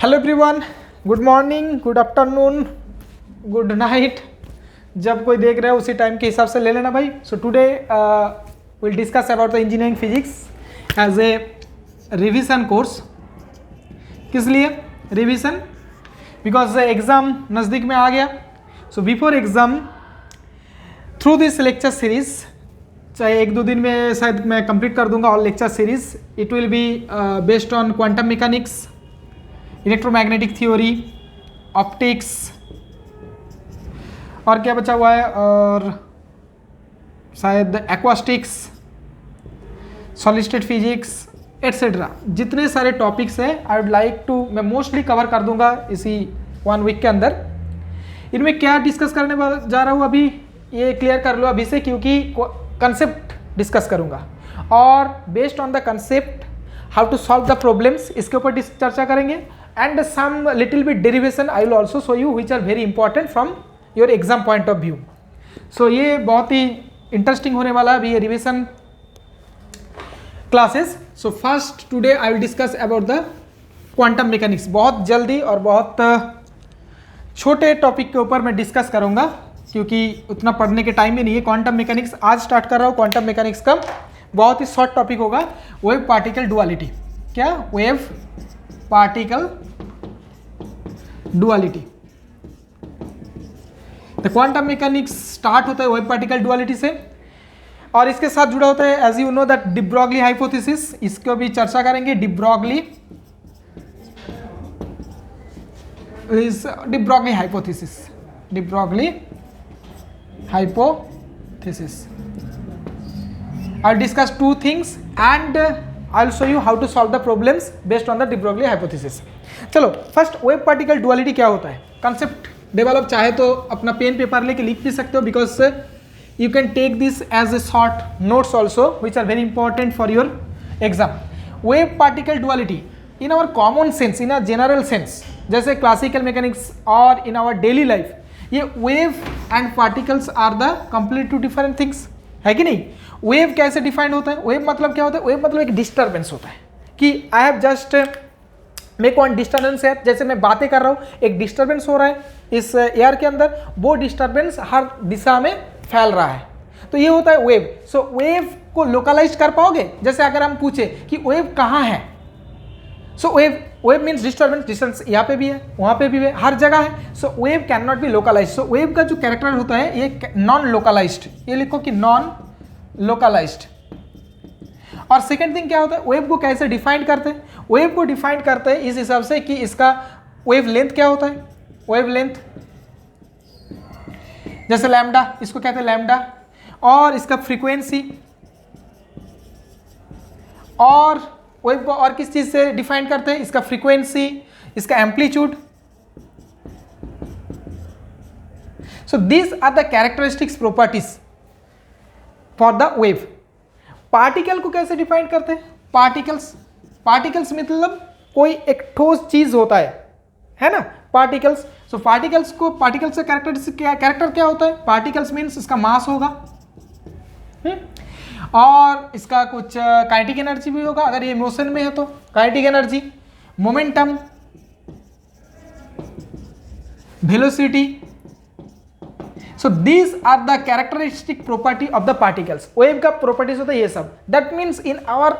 Hello everyone, good morning, good afternoon, good night. जब कोई देख रहे हो उसी टाइम के हिसाब से ले लेना भाई। So today will discuss about the engineering physics as a revision course. किस लिए रिविजन? बिकॉज एग्ज़ाम नज़दीक में आ गया। So before exam through this lecture series, चाहे एक दो दिन में शायद मैं कंप्लीट कर दूंगा all lecture series. It will be based on quantum mechanics, electromagnetic theory, optics, और क्या बचा हुआ है, और शायद एक्वास्टिक्स, सॉलिड स्टेट फिजिक्स एट्सेट्रा। जितने सारे टॉपिक्स हैं आई वुड लाइक टू, मैं मोस्टली कवर कर दूंगा इसी 1 वीक के अंदर। इनमें क्या डिस्कस करने जा रहा हूँ अभी ये क्लियर कर लो अभी से, क्योंकि कंसेप्ट डिस्कस करूंगा और based on the concept how to solve the problems, इसके ऊपर चर्चा करेंगे। And some little bit derivation I will also show you which are very important from your exam point of view. So ये बहुत ही interesting होने वाला है अभी ये revision classes. So first today I will discuss about the quantum mechanics. बहुत जल्दी और बहुत छोटे टॉपिक के ऊपर मैं डिस्कस करूंगा क्योंकि उतना पढ़ने के टाइम ही नहीं है। क्वांटम मैकेनिक्स आज स्टार्ट कर रहा हूँ। क्वांटम मैकेनिक्स का बहुत ही शॉर्ट टॉपिक होगा, वेव पार्टिकल डुअलिटी। क्या? Wave particle duality. तो क्वांटम मैकेनिक्स स्टार्ट होता है वेव पार्टिकल डुअलिटी से, और इसके साथ जुड़ा होता है as you know that de Broglie hypothesis. इसको भी चर्चा करेंगे। De Broglie hypothesis, de Broglie hypothesis. I'll discuss two things and I'll show you how to solve the problems based on the de Broglie hypothesis. चलो first wave particle duality क्या होता है, concept develop चाहे तो अपना pen paper लेके लिख भी सकते हो, because you can take this as a short notes also which are very important for your exam. Wave particle duality in our common sense, in a general sense, जैसे classical mechanics और in our daily life, ये wave and particles are the complete two different things, है कि नहीं। Wave कैसे defined होता है? Wave मतलब क्या होता है? वेव मतलब एक डिस्टर्बेंस होता है कि आई हैव जस्ट, मेरे को डिस्टर्बेंस है, जैसे मैं बातें कर रहा हूँ एक डिस्टर्बेंस हो रहा है इस एयर के अंदर, वो डिस्टर्बेंस हर दिशा में फैल रहा है, तो ये होता है वेव। सो वेव को लोकलाइज कर पाओगे? जैसे अगर हम पूछे कि वेव कहाँ है, so wave means disturbance, distance यहाँ पे भी है, वहाँ पे भी है, हर जगह है। So wave can not be localised. So wave का जो कैरेक्टर होता है ये नॉन लोकलाइज्ड, ये लिखो कि नॉन लोकलाइज्ड। और सेकंड थिंग क्या होता है, वेव को कैसे डिफाइन करते हैं? वेव को डिफाइन करते हैं इस हिसाब से कि इसका वेव लेंथ क्या होता है। वेव लेंथ जैसे लैम्डा, इसको कहते हैं लैम्डा, और इसका फ्रीक्वेंसी, और वेव को और किस चीज से डिफाइन करते हैं? इसका फ्रीक्वेंसी, इसका amplitude. So these are the characteristics properties for the wave. Particle को कैसे डिफाइन करते हैं? पार्टिकल्स मतलब कोई एक ठोस चीज होता है ना, पार्टिकल्स। सो पार्टिकल्स से कैरेक्टर क्या होता है? पार्टिकल्स मीन्स इसका मास होगा, और इसका कुछ काइनेटिक एनर्जी भी होगा, अगर ये मोशन में है तो kinetic energy, momentum, velocity. So these are the characteristic property of the particles. Wave का प्रॉपर्टीज होता है ये सब। That means in our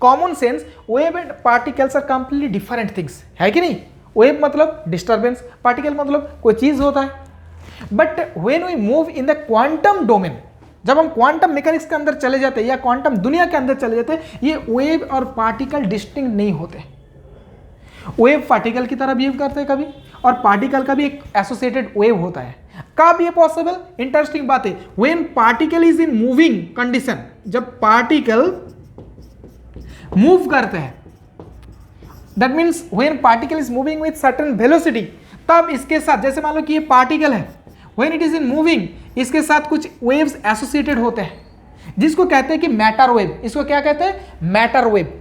common sense wave and particles are completely different things, है कि नहीं। वेव मतलब डिस्टर्बेंस, पार्टिकल मतलब कोई चीज होता है। But when we move in the quantum domain, जब हम क्वांटम मैकेनिक्स के अंदर चले जाते हैं या क्वांटम दुनिया के अंदर चले जाते हैं, ये वेव और पार्टिकल डिस्टिंक्ट नहीं होते। वेव पार्टिकल की तरह बिहेव करते हैं कभी, और पार्टिकल का भी एक एसोसिएटेड वेव होता है। कब ये पॉसिबल? इंटरेस्टिंग बात है, when particle is in moving condition, जब पार्टिकल मूव करते हैं, that means when particle is moving with certain velocity, तब इसके साथ, जैसे मान लो कि ये पार्टिकल है, when it is in moving, इसके साथ कुछ वेव्स एसोसिएटेड होते हैं जिसको कहते हैं कि मैटर वेव। इसको क्या कहते हैं? Matter wave.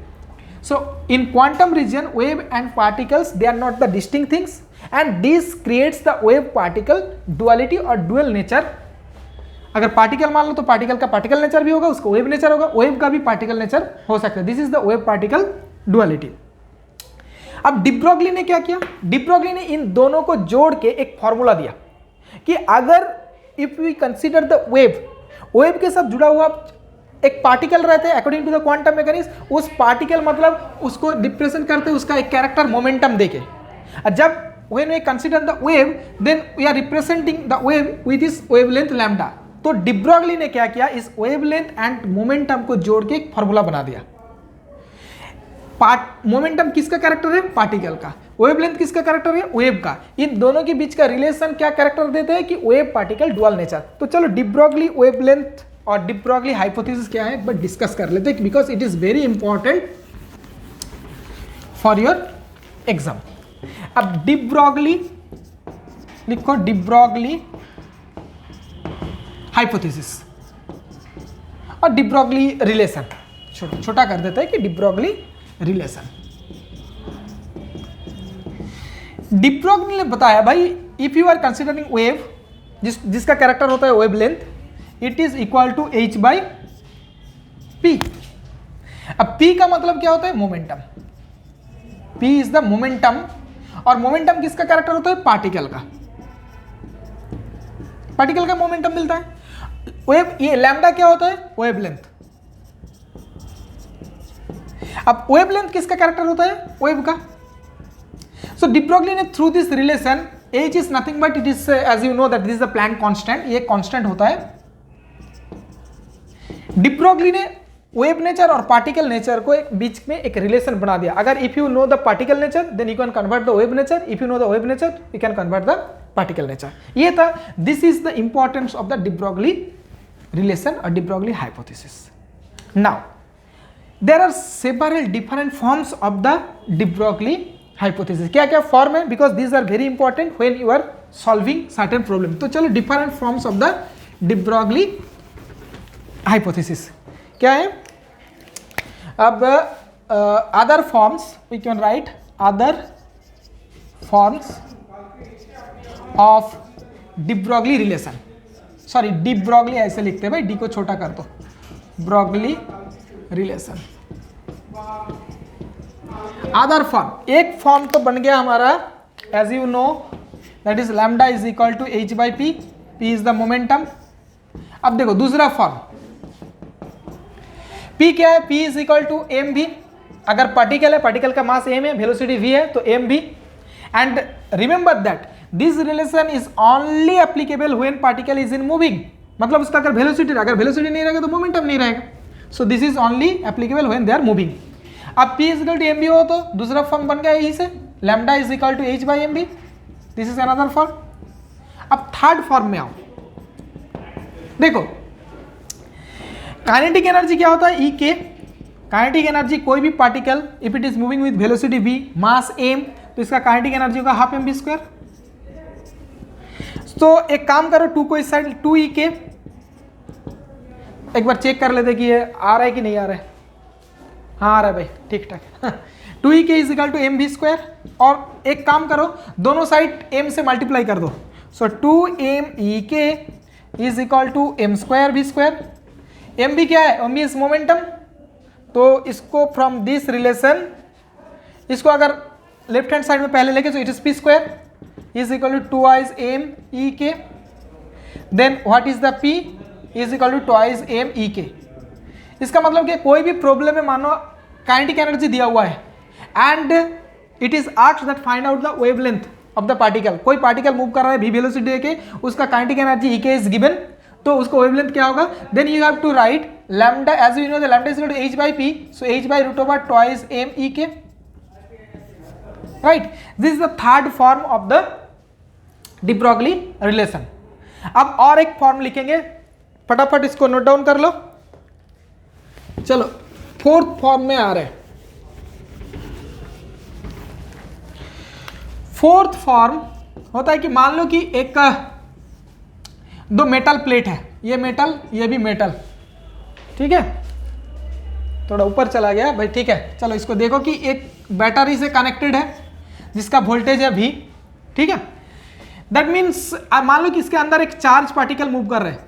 So in quantum region wave and particles they are not the distinct things, and this creates the wave particle duality और डुअल नेचर। अगर पार्टिकल मान लो तो पार्टिकल का पार्टिकल नेचर भी होगा, उसका वेव नेचर होगा, वेव का भी पार्टिकल नेचर हो सकता है। This is the wave particle duality. अब डी ब्रोगली ने क्या किया, डी ब्रोगली ने इन दोनों को जोड़ के एक फॉर्मूला दिया कि अगर if we consider the wave के साथ जुड़ा हुआ एक पार्टिकल रहते हैं according to the quantum mechanics, उस पार्टिकल मतलब उसको रिप्रेजेंट करते हैं उसका एक कैरेक्टर मोमेंटम देके। जब when we consider the wave then we are representing the wave with this wavelength lambda। तो डी ब्रोगली ने क्या किया, इस वेवलेंथ एंड मोमेंटम को जोड़ के एक फॉर्मूला बना दिया। मोमेंटम किसका कैरेक्टर है, पार्टिकल का। वेवलेंथ किसका कैरेक्टर है, वेव का। इन दोनों के बीच का रिलेशन क्या कैरेक्टर देते हैं कि वेव पार्टिकल डुअल नेचर। तो चलो डी ब्रोगली वेवलेंथ और डी ब्रोगली हाइपोथेसिस क्या है बट डिस्कस कर लेते हैं, because it is very important for your exam. अब डी ब्रोगली लिखो, डी ब्रोगली हाइपोथेसिस और डी ब्रोगली रिलेशन, छोटा कर देते हैं कि de Broglie relation. De Broglie ने बताया भाई if you are considering wave जिसका कैरेक्टर होता है wavelength, it is equal to h by p. अब p का मतलब क्या होता है, momentum. p is the momentum, और मोमेंटम किसका कैरेक्टर होता है, पार्टिकल का। पार्टिकल का मोमेंटम मिलता है। वेव, ये लैम्डा क्या होता है, वेवलेंथ। अब वेवलेंथ किसका कैरेक्टर होता है, वेव का। सो डी ब्रोगली ने through this relation, h is nothing but it is as you know that this is the Planck constant, ये कांस्टेंट होता है। डी ब्रोगली ने वेव नेचर और पार्टिकल नेचर को एक बीच में एक रिलेशन बना दिया। अगर if you know the particle nature then you can convert the wave nature, if you know the wave nature you can convert the particle nature. ये था, this is the importance of the de Broglie relation और de Broglie hypothesis. Now there are several different forms of the de Broglie hypothesis. क्या क्या form है, because these are very important when you are solving certain problem. तो चलो different forms of the de Broglie hypothesis क्या है। अब other forms we can write, other forms of de Broglie relation, sorry de Broglie ऐसे लिखते हैं भाई, de को छोटा कर दो, ब्रोगली रिलेशन। अदर फॉर्म, एक फॉर्म तो बन गया हमारा as you know that is lambda is equal to h by P, p is the momentum. अब देखो दूसरा फॉर्म, p क्या है, p is equal to m v. अगर पार्टिकल है, पार्टिकल का मास m है, वेलोसिटी v है, तो m v. And remember that this relation is only applicable when particle is in moving, मतलब उसका अगर वेलोसिटी नहीं रहेगा तो मोमेंटम नहीं रहेगा। So this is only applicable when they are moving. अब p is equal to m v हो तो दूसरा फॉर्म बन गया यही से, lambda is equal to h by m v, this is another form. अब थर्ड फॉर्म में आओ, देखो काइनेटिक एनर्जी क्या होता है, E के। काइनेटिक एनर्जी कोई भी particle if it is moving with velocity v, mass m, तो इसका काइनेटिक एनर्जी होगा हाफ mv स्क्वायर। तो एक काम करो, 2 को इस साइड 2e के, एक बार चेक कर लेते कि ये आ रहा है कि नहीं आ रहा है। हाँ आ रहा है भाई, ठीक ठाक। 2e k is equal to mv square, और एक काम करो दोनों साइड m से मल्टीप्लाई कर दो। So 2me k is equal to m square v square. M v क्या है, एम भी इज मोमेंटम, तो इसको फ्रॉम दिस रिलेशन, इसको अगर लेफ्ट हैंड साइड में पहले लेके तो it is p square is equal to 2 m e k. Then what is the p, is equal to 2 m e k. इसका मतलब कि कोई भी प्रॉब्लम में मानो काइनेटिक एनर्जी दिया हुआ है and it is asked that find out the wavelength of the particle. कोई पार्टिकल मूव कर रहा है v वेलोसिटी देके, उसका kinetic energy E k is given, तो उसको वेवलेंथ क्या होगा, then you have to write lambda as you know the lambda is equal to h by p, so h by root over 2 m e k, right. This is the third form of the de Broglie relation. अब और एक form लिखेंगे, फटाफट इसको note down कर लो। चलो fourth form में आ रहे हैं। फोर्थ फॉर्म होता है कि मान लो कि एक दो मेटल प्लेट है, ये मेटल ये भी मेटल, ठीक है, थोड़ा ऊपर चला गया भाई, ठीक है। चलो इसको देखो कि एक बैटरी से कनेक्टेड है जिसका वोल्टेज है V, ठीक है। दैट मीन्स मान लो कि इसके अंदर एक चार्ज पार्टिकल मूव कर रहे हैं,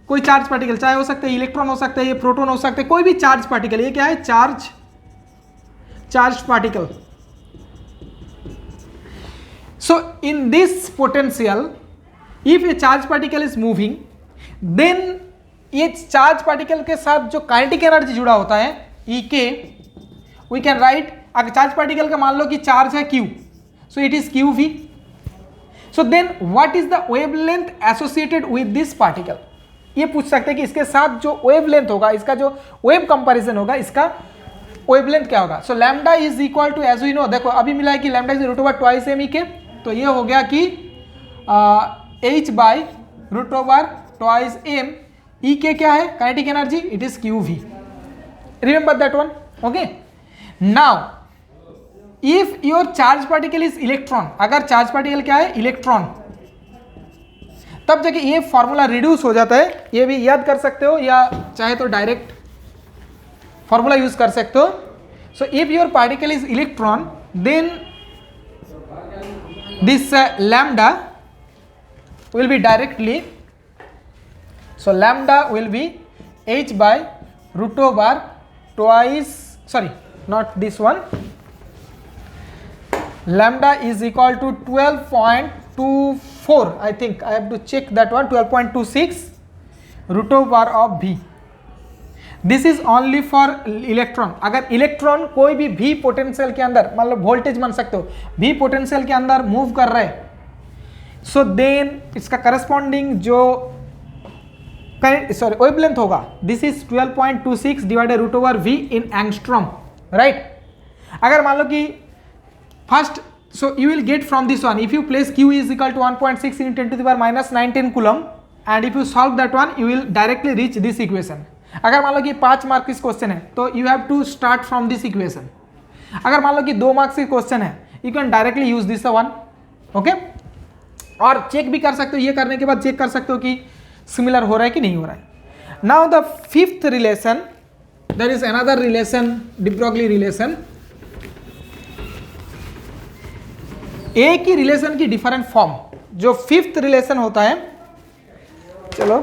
कोई चार्ज पार्टिकल, चाहे हो सकते हैं इलेक्ट्रॉन हो सकते हैं, ये प्रोटॉन हो सकते हैं, कोई भी चार्ज पार्टिकल। ये क्या है, charge particle, So in this potential, if a charge particle is moving, then ये चार्ज पार्टिकल के साथ जो काइनेटिक एनर्जी जुड़ा होता है E k, we can write, अगर चार्ज पार्टिकल का मान लो कि चार्ज है q, so it is q v. So then what is the wavelength associated with this particle. ये पूछ सकते हैं कि इसके साथ जो वेवलेंथ होगा, इसका जो वेव कंपैरिजन होगा, इसका वेवलेंथ क्या होगा. So lambda is equal to, as we know, देखो अभी मिला है कि lambda is root over twice m e k, तो ये हो गया कि h by root over twice m. E k क्या है kinetic energy, it is q v. Remember that one. Okay, now if your charge particle is electron, अगर charge particle क्या है इलेक्ट्रॉन, तब जाके ये फॉर्मूला रिड्यूस हो जाता है. ये भी याद कर सकते हो या चाहे तो डायरेक्ट फॉर्मूला यूज कर सकते हो. So if your particle is electron, then this lambda will be directly, so lambda will be h by root over twice, sorry not this one, lambda is equal to 12.24, I think I have to check that one, 12.26 root over of v. This is only for electron. अगर electron कोई भी v potential के अंदर, मतलब voltage मान सकते हो, v potential के अंदर मूव कर रहे हैं, सो देन इसका करस्पॉन्डिंग जो सॉरी वेवलेंथ होगा, this is 12.26 divided root over v in angstrom, right. अगर मान लो कि first, so you will get from this one, if you place q is equal to 1.6 in 10 to the power minus 19 coulomb, and if you solve that one you will directly reach this equation. अगर मान लो कि 5 marks की question है तो you have to start from this equation. अगर मान लो कि 2 मार्क्स की क्वेश्चन है, you can directly use this one. Okay, और चेक भी कर सकते हो, ये करने के बाद चेक कर सकते हो कि सिमिलर हो रहा है कि नहीं हो रहा है. Now the fifth relation, there is another relation, de Broglie relation. एक ही रिलेशन की डिफरेंट फॉर्म, जो फिफ्थ रिलेशन होता है, चलो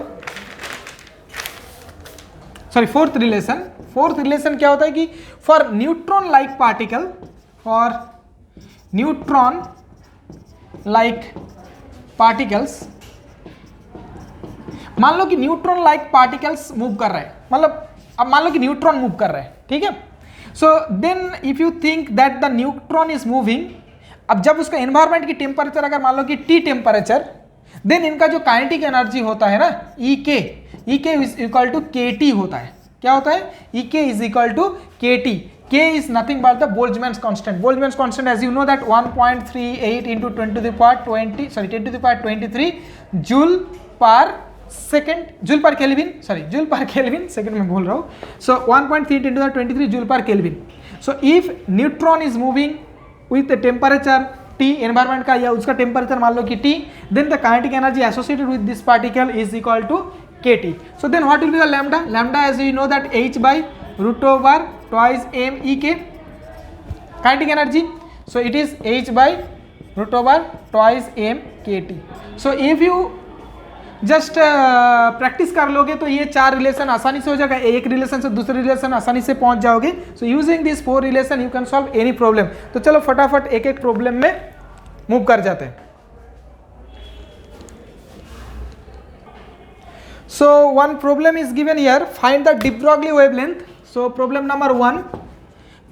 sorry fourth relation. Fourth relation क्या होता है कि for neutron like particle, for neutron like particles, मान लो कि न्यूट्रॉन लाइक पार्टिकल्स मूव कर रहे हैं, मतलब अब मान लो कि न्यूट्रॉन मूव कर रहे हैं, ठीक है. So then if you think that the neutron is moving, अब जब उसका एनवायरमेंट की टेम्परेचर अगर मान लो कि T टेम्परेचर, देन इनका जो काइनेटिक एनर्जी होता है ना ई k is equal to KT होता है. क्या होता है, E k is equal to KT. K is nothing but the Boltzmann's constant. Boltzmann's constant, as you know, that 1.38 into 10 to the power 20, sorry 10 to the power 23 joule per second, joule per Kelvin, sorry joule per Kelvin, second में बोल रहा हूँ. So 1.38 into the 23 joule per Kelvin. So if neutron is moving with the temperature T, environment का या उसका temperature मान लो कि T, then the kinetic energy associated with this particle is equal to KT. So then what will be the lambda? Lambda, as you know, that h by root over twice m e k kinetic energy. So it is h by root over twice m kt. So if you just practice कर लोगे तो ये 4 relation आसानी से हो जाएगा, एक relation से दूसरे रिलेशन आसानी से पहुंच जाओगे. So using this 4 relation you can solve any problem. तो चलो फटाफट एक एक प्रॉब्लम में मूव कर जाते हैं. So one problem is given here, find the de Broglie wavelength. So problem number 1,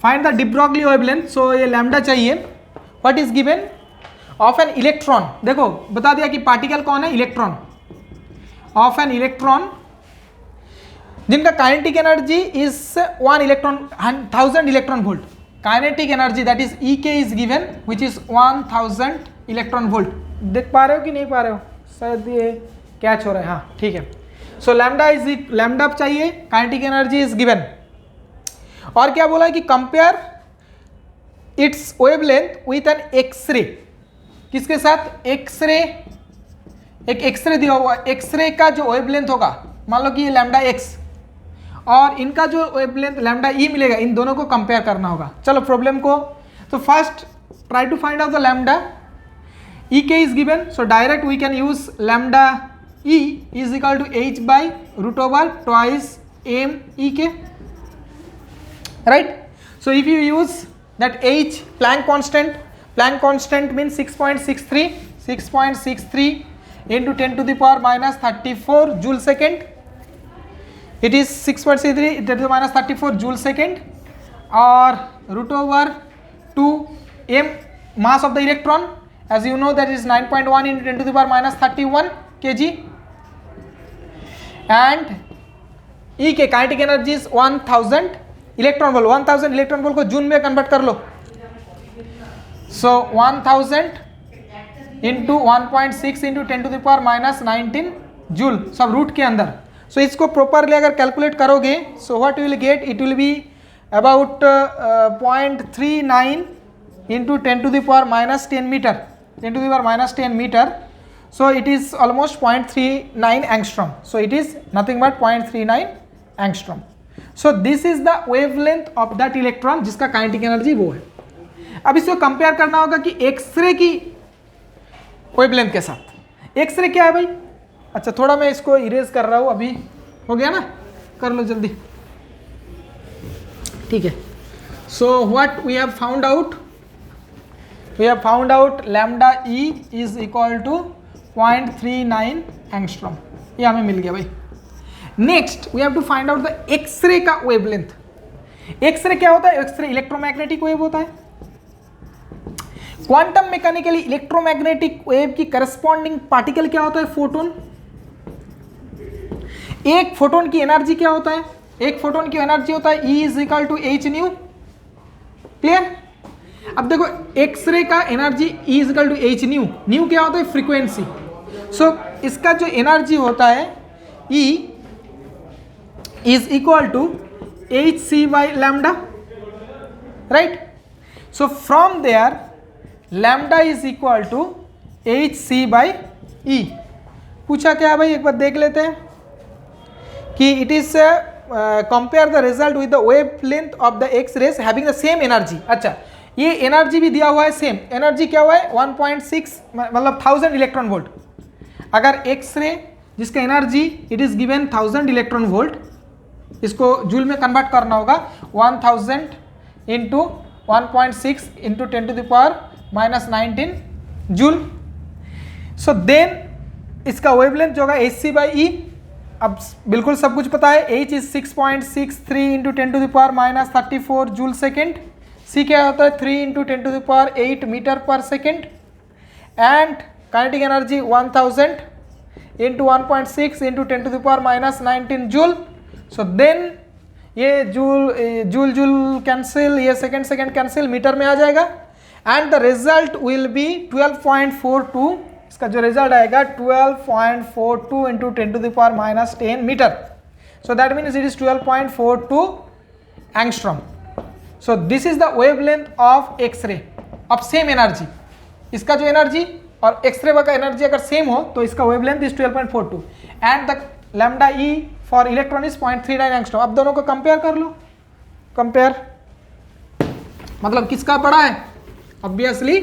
find the de Broglie wavelength. So ये लैम्डा चाहिए. What is given of an electron. देखो बता दिया कि पार्टिकल कौन है, इलेक्ट्रॉन. ऑफ एन इलेक्ट्रॉन जिनका kinetic energy is 1 electron 1000 electron volt. Kinetic energy that is e k is given which is 1000 electron volt. देख पा रहे हो कि नहीं पा रहे हो, शायद ये कैच हो रहा है. हाँ ठीक है. सो लैम्डा इज लैम्डा चाहिए, काइनेटिक एनर्जी इज गिवन. और क्या बोला है कि compare its wavelength with an X-ray. किसके साथ, एक्सरे. एक एक्सरे दिया हुआ, एक्सरे का जो वेवलेंथ होगा, मान लो कि ये लैम्डा एक्स और इनका जो वेवलेंथ लैम्डा ई मिलेगा, इन दोनों को कंपेयर करना होगा. चलो प्रॉब्लम को, तो first try to find out the lambda. E k is given, so direct we can use lambda e is equal to h by root over twice m e k, right. So if you use that h Planck constant, Planck constant means 6.63 into 10 to the power minus 34 joule second. It is 6.63 10 to the minus 34 joule second, or root over 2 m mass of the electron. As you know, that is 9.1 into 10 to the power minus 31 kg. And E के kinetic energy is 1000 electron volt. 1000 electron volt को joule में convert कर लो. So 1000 into 1.6 into 10 to the power minus 19 joule, सब root के अंदर. So इसको properly अगर कैलकुलेट करोगे, so what you will get, it will be about 0.39 into 10 to the power minus 10 metre, 10 to the power minus 10 metre. So it is almost 0.39 angstrom. So it is nothing but 0.39 angstrom. So this is the wavelength of that electron जिसका kinetic energy वो है. अब इसको compare करना होगा कि x ray की wavelength के साथ. एक्सरे क्या है भाई? अच्छा, थोड़ा मैं इसको इरेज कर रहा हूँ, अभी हो गया ना, कर लो जल्दी. ठीक है. So what we have found out? We have found out lambda E is equal to 0.39 angstrom. ये हमें मिल गया भाई. Next we have to find out the X-ray का वेवलेंथ. एक्सरे क्या होता है? एक्सरे इलेक्ट्रोमैग्नेटिक वेव होता है. क्वांटम मैकेनिकली इलेक्ट्रोमैग्नेटिक वेव की करस्पॉन्डिंग पार्टिकल क्या होता है? फोटोन. एक फोटोन की एनर्जी क्या होता है? एक फोटोन की एनर्जी होता है E is equal to h nu. Clear? अब देखो, एक्सरे का energy E is equal to h nu. Nu क्या होता है? फ्रीक्वेंसी. सो इसका जो एनर्जी होता है E is equal to hc by lambda, right. So from there lambda is equal to hc by E. पूछा क्या है भाई? एक बार देख लेते हैं कि it is compare the result with the wavelength of the X-rays having the same energy. अच्छा, ये एनर्जी भी दिया हुआ है सेम. एनर्जी क्या हुआ है? 1.6 मतलब 1000 इलेक्ट्रॉन वोल्ट. अगर एक्सरे जिसका energy it is given 1000 electron volt, इसको जूल में कन्वर्ट करना होगा. 1000 into 1.6 into 10 to the power minus 19 joule. So then इसका वेवलेंथ जो होगा hc बाई E. अब बिल्कुल सब कुछ पता है. h is 6.63 into 10 to the power minus 34 joule second. c क्या होता है? 3 into 10 to the power 8 metre per second. And kinetic energy 1000 into 1.6 into 10 to the power minus 19 joule. So then ये जूल जूल कैंसिल, ये second cancel, metre में आ जाएगा. And the result will be 12.42. इसका जो रिजल्ट आएगा 12.42 into 10 to the power minus 10 metre. So that means it is 12.42 angstrom. So this is the wavelength of X-ray of same energy. इसका जो energy और x ray का एनर्जी अगर same हो तो इसका wavelength is 12.42 and the lambda E for electron is 0.39 angstrom. अब दोनों को कंपेयर कर लो. कंपेयर मतलब किसका बड़ा है? ऑब्वियसली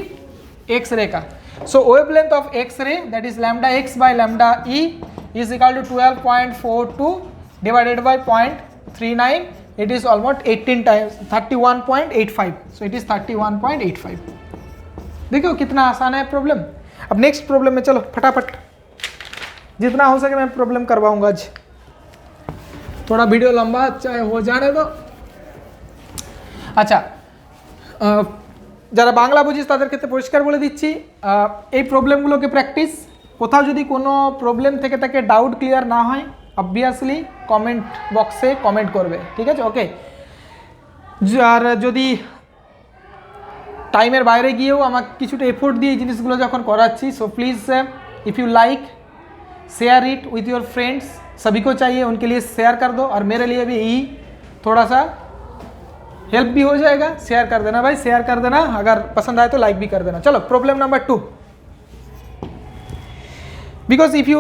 एक्सरे का. So wavelength of x ray that is lambda x by lambda E is equal to 12.42 divided by 0.39. It is almost 18 times 31.85. So it is 31.85. देखो कितना आसान है प्रॉब्लम. अब नेक्स्ट प्रॉब्लम में चलो फटाफट, जितना हो सके मैं प्रॉब्लम करवाऊंगा आज. थोड़ा वीडियो लंबा चाहे हो जाने दो. আচ্ছা, যারা বাংলা বুঝিস তাদের ক্ষেত্রে পরিষ্কার বলে দিচ্ছি, এই প্রবলেমগুলোকে প্র্যাকটিস. কোথাও যদি কোনো প্রবলেম থেকে থাকে, ডাউট ক্লিয়ার না হয়, অবভিয়াসলি কমেন্ট বক্সে কমেন্ট করবে. ঠিক আছে? ওকে. আর যদি টাইমের বাইরে গিয়েও আমাকে কিছুটা এফোর্ট দিয়ে এই জিনিসগুলো যখন করাচ্ছি, so please if you like share it with your friends. सभी को चाहिए, उनके लिए शेयर कर दो. और मेरे लिए भी यही थोड़ा सा हेल्प भी हो जाएगा. शेयर कर देना भाई, शेयर कर देना. अगर पसंद आए तो लाइक भी कर देना. चलो problem number 2. because if you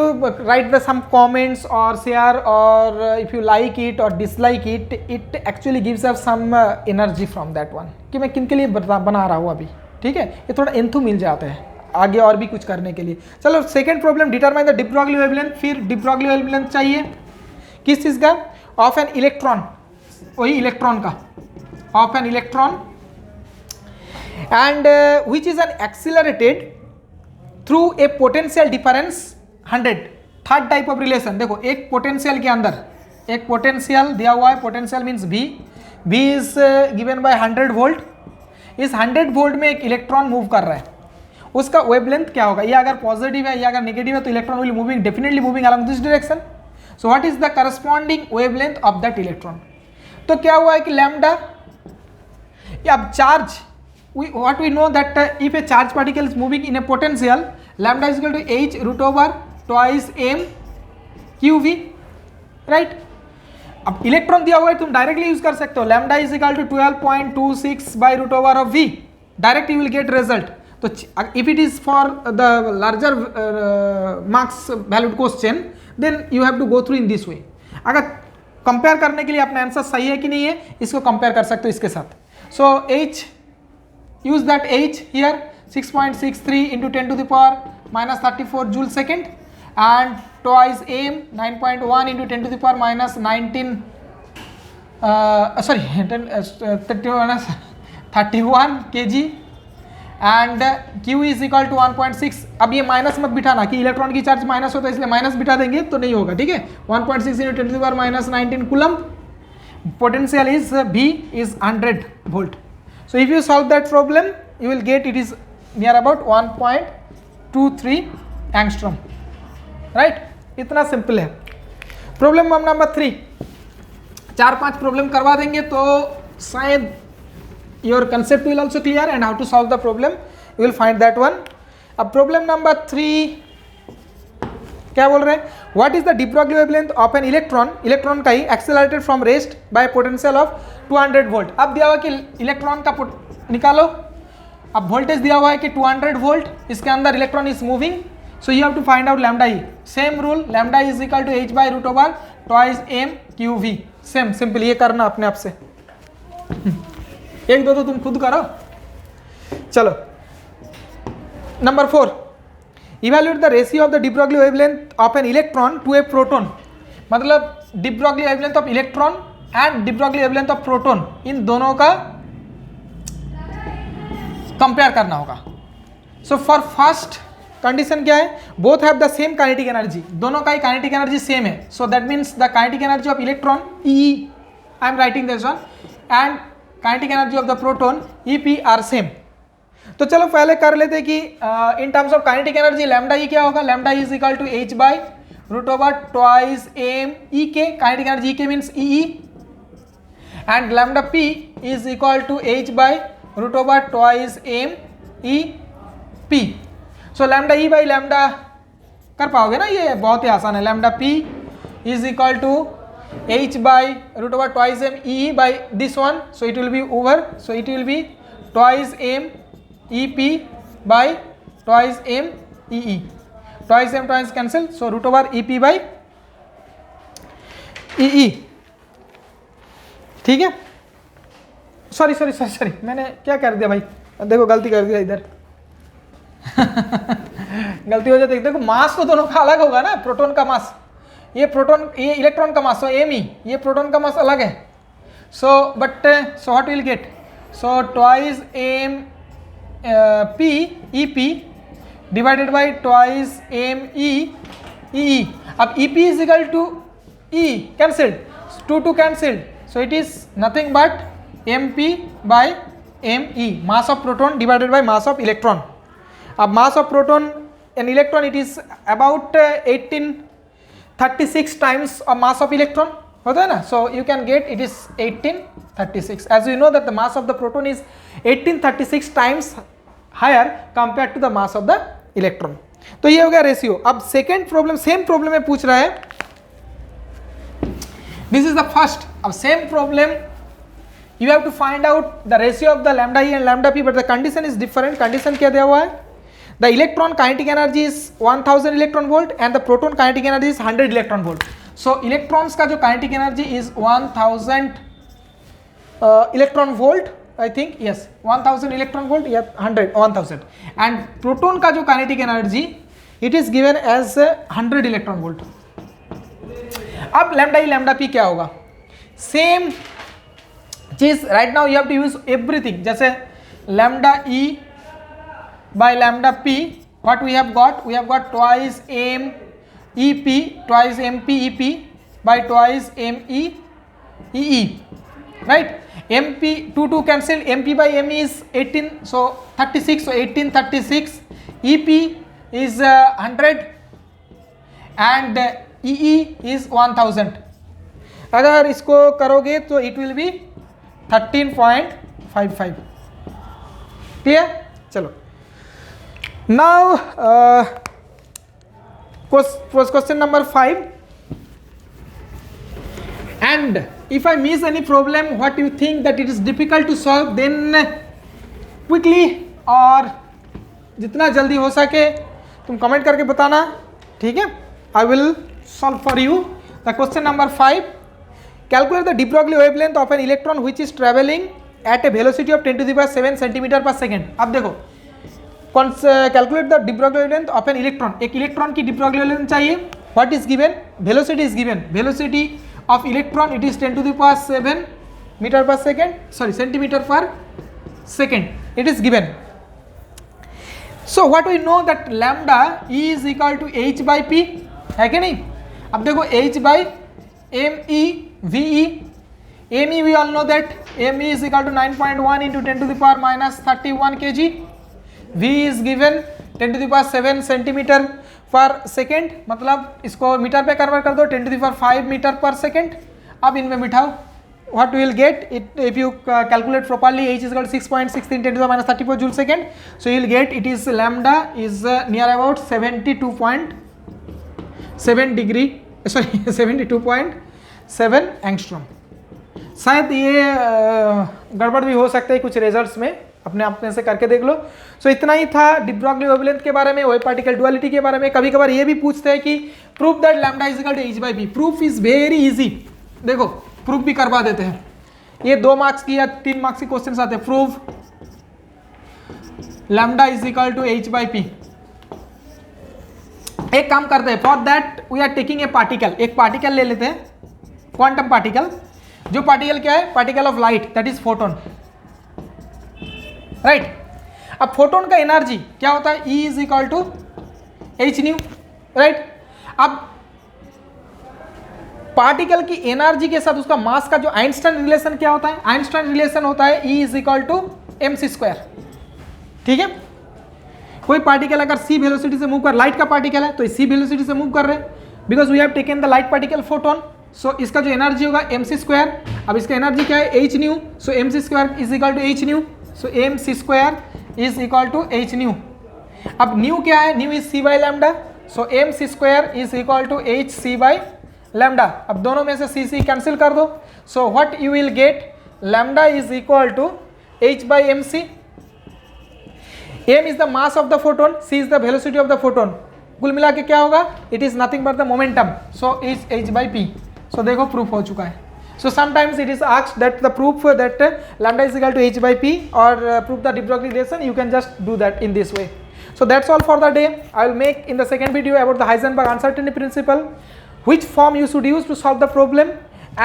write the some comments or share or if you like it or dislike it, it actually gives us some energy from that one कि मैं किन के लिए बना रहा हूँ अभी. ठीक है? ये थोड़ा एंथू मिल जाता है आगे और भी कुछ करने के लिए. चलो second problem, determine the de Broglie wavelength. फिर डी ब्रॉगली वेवलेंथ चाहिए किस चीज़ का? Of an electron. वही इलेक्ट्रॉन का. Of an electron and which is an accelerated through a potential difference 100। Third type of relation, देखो एक पोटेंशियल के अंदर एक पोटेंशियल दिया हुआ है, potential means V, V is given by 100 volt. इस 100 वोल्ट में एक इलेक्ट्रॉन मूव कर रहा है, उसका वेवलेंथ क्या होगा, ये अगर पॉजिटिव है या अगर नेगेटिव है तो electron will moving definitely moving along this direction. So what is the corresponding wavelength of that electron. तो क्या हुआ है कि लैम्डा, अब charge, what we know that if a charge particle is moving in a potential, lambda is equal to h root over twice m qv, right। अब इलेक्ट्रॉन दिया हुआ है, तुम डायरेक्टली यूज कर सकते हो, lambda is equal to 12.26 by root over of v, direct you will get result. तो if it is for the larger marks valued question then you have to go through in this way. अगर compare करने के लिए अपना answer सही है कि नहीं है, इसको कंपेयर कर सकते हो इसके साथ। सो h, use that h here, 6.63 into 10 to the power minus 34 joule second, and twice m 9.1 into 10 to the power minus 19 31 kg, and q is equal to 1.6। अब ये माइनस मत बिठाना कि इलेक्ट्रॉन की चार्ज माइनस होता है इसलिए माइनस बिठा देंगे तो नहीं होगा, ठीक है। 1.6 into 10 to the power minus 19 coulomb, potential is V is 100 volt। So if you solve that problem, you will get it is near about 1.23 angstrom, right। इतना सिंपल है। प्रॉब्लम नंबर 3, 4-5 प्रॉब्लम करवा देंगे तो शायद your concept will also clear and how to solve the problem you will find that one. अब problem number 3 क्या बोल रहे हैं, what is the de Broglie wavelength of an electron, electron का ही accelerated from rest by potential of 200 volt. अब दिया हुआ कि इलेक्ट्रॉन का निकालो, अब वोल्टेज दिया हुआ है कि 200 वोल्ट, इसके अंदर electron is moving, so you have to find out lambda E. Same rule, lambda is equal to h by root over twice m qv। Same simple, ये करना अपने आप से। एक दो तो तुम खुद करो। चलो number 4, evaluate the ratio of the de Broglie wavelength of an electron to a proton. मतलब de Broglie wavelength of electron and de Broglie wavelength of proton, इन दोनों का कंपेयर करना होगा। सो फॉर फर्स्ट कंडीशन क्या है, both have the same kinetic energy, दोनों का ही काइनेटिक एनर्जी सेम है। So that means the kinetic energy of electron e, I am writing this one, and kinetic energy of the proton EP are same. तो चलो पहले कर लेते कि in terms of kinetic energy lambda e क्या होगा, lambda is equal to h by root over twice m e के, kinetic energy e के means E, and lambda p is equal to h by root over twice m e p। So lambda E by lambda कर पाओगे ना, ये बहुत ही आसान है। Lambda p is equal to h by root over twice m e by this one, so it will be over, so it will be twice m EP by twice m EE, twice m twice cancel, so root over EP by EE, ठीक है। Sorry मैंने क्या कर दिया भाई, देखो गलती कर दिया इधर। गलती हो जाती है, देखो मास तो दोनों का अलग होगा ना, प्रोटॉन का मास, ये प्रोटॉन, ये इलेक्ट्रॉन का मास, सो m e, ये प्रोटॉन का मास अलग है। सो but so what will get, so twice m P EP divided by twice m E EE। अब EP is equal to E cancelled, 2 cancelled, so it is nothing but MP by ME, mass of proton divided by mass of electron. अब mass of proton an electron it is about 1836 times of mass of electron होता है ना, so you can get it is 1836। As you know that the mass of the proton is 1836 times higher compare to the mass of the electron. तो ये हो गया ratio. अब second problem, same problem में पूछ रहा है, दिस इज द फर्स्ट। अब same problem you have to find out the ratio of the lambda E and lambda P, but the condition is different. Condition क्या दिया हुआ है, the electron kinetic energy is 1000 electron volt and the proton kinetic energy is 100 electron volt. So electrons का जो kinetic energy is 1000 electron volt, I think yes 1000 electron volt, yeah 1000, and proton का जो kinetic energy it is given as 100 electron volt। अब lambda E lambda P क्या होगा, same चीज। Right now you have to use everything, जैसे lambda E by lambda P. What we have got? We have got twice m EP, twice MP EP by twice ME EE, right? MP 2 cancel, MP by ME is 18, so 36, so 1836. EP is 100 and EE is 1000. अगर इसको करोगे तो it will be 13.55. Clear? चलो. Now question number 5. And if I miss any problem, what you think that it is difficult to solve, then quickly और जितना जल्दी हो सके तुम कमेंट करके बताना, ठीक है? I will solve for you. The question number 5. Calculate the de Broglie wavelength of an electron which is traveling at a velocity of 10 to the power 7 centimeter per second. अब देखो, calculate the de Broglie wavelength of an electron. एक electron की de Broglie wavelength चाहिए. What is given? Velocity is given. Velocity of electron, it is 10 to the power 7 meter per second, sorry, centimeter per second. It is given. So what we know that lambda E is equal to h by p, है कि नहीं? अब देखो h by me ve, me we all know that me is equal to 9.1 into 10 to the power minus 31 kg. v is given 10 to the power 7 centimeter पर second, मतलब इसको metre पे convert कर दो 10 to the power 5 metre per second. अब इनमें बिठाओ, what you will get it if you calculate properly. H is equal to 6.16 10 to the power minus 34 joule second. So you will get it is lambda is near about 72.7 degree, sorry 72.7 angstrom. शायद ये गड़बड़ भी हो सकता है कुछ results में, अपने आप में से करके देख लो. सो इतना ही था de Broglie wavelength के बारे में, वेव पार्टिकल डुअलिटी के बारे में. कभी कभार ये भी पूछते हैं कि proof that lambda is equal to h by p. Proof is very easy. देखो प्रूफ भी करवा देते हैं. ये 2 मार्क्स की या 3 मार्क्स की क्वेश्चन आते हैं. Proof lambda is equal to h by p. एक काम करते हैं, for that we are taking a particle. एक पार्टिकल ले लेते हैं, क्वांटम पार्टिकल. जो पार्टिकल क्या है? Particle of light, that is photon, right. अब फोटोन का एनर्जी क्या होता है? E is equal to h nu, right. अब पार्टिकल की एनर्जी के साथ उसका मास का जो आइंस्टाइन रिलेशन क्या होता है? आइंस्टाइन रिलेशन होता है E is equal to mc square. ठीक है. कोई पार्टिकल अगर c वेलोसिटी से मूव कर, लाइट का पार्टिकल है तो c वेलोसिटी से मूव कर रहे हैं, because we have taken the light particle photon. So इसका जो एनर्जी होगा mc स्क्वायर. अब इसका एनर्जी क्या है? h nu. So mc square is equal to h nu. So mc square is equal to h nu. अब nu क्या है? Nu is c by lambda. So mc square is equal to h c by lambda. अब दोनों में से c c cancel कर दो. So what you will get? Lambda is equal to h by mc. m is the mass of the photon, c is the velocity of the photon. कुल मिला के क्या होगा? It is nothing but the momentum. So is h by p. सो देखो proof हो चुका है. So sometimes it is asked that the proof that lambda is equal to h by p or proof the de Broglie relation. You can just do that in this way. So that's all for the day. I will make in the second video about the Heisenberg uncertainty principle, which form you should use to solve the problem,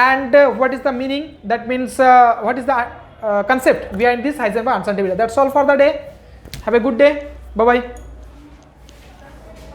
and what is the meaning. That means what is the concept behind this Heisenberg uncertainty. That's all for the day. Have a good day. Bye bye.